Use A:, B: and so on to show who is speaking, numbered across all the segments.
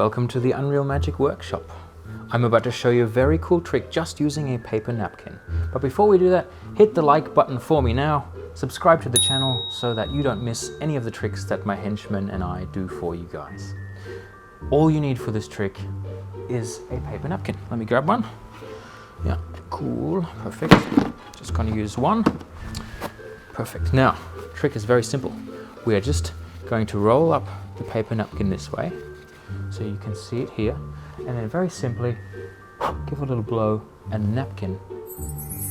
A: Welcome to the Unreal Magic Workshop. I'm about to show you a very cool trick just using a paper napkin. But before we do that, hit the like button for me now, subscribe to the channel so that you don't miss any of the tricks that my henchmen and I do for you guys. All you need for this trick is a paper napkin. Let me grab one. Yeah, cool, perfect. Just gonna use one. Perfect. Now, the trick is very simple. We are just going to roll up the paper napkin this way, so you can see it here, and then very simply give a little blow and the napkin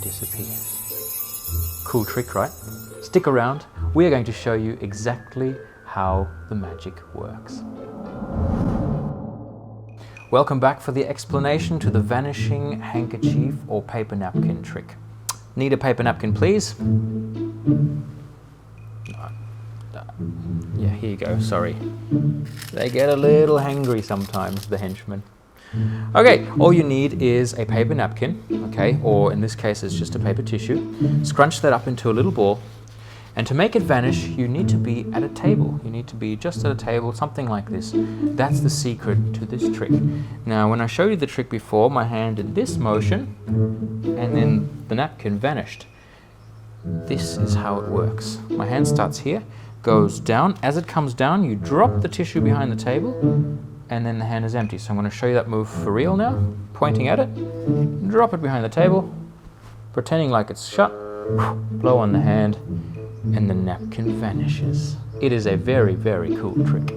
A: disappears. Cool trick, right? Stick around, we are going to show you exactly how the magic works. Welcome back for the explanation to the vanishing handkerchief or paper napkin trick. Need a paper napkin, please? Yeah, here you go, sorry. They get a little hangry sometimes, the henchmen. Okay, all you need is a paper napkin, okay, or in this case it's just a paper tissue. Scrunch that up into a little ball, and to make it vanish, you need to be at a table. You need to be just at a table, something like this. That's the secret to this trick. Now, when I showed you the trick before, my hand did this motion, and then the napkin vanished. This is how it works. My hand starts here, goes down. As it comes down, you drop the tissue behind the table, and then the hand is empty. So I'm going to show you that move for real now. Pointing at it, drop it behind the table, pretending like it's shut, blow on the hand, and the napkin vanishes. It is a very, very cool trick.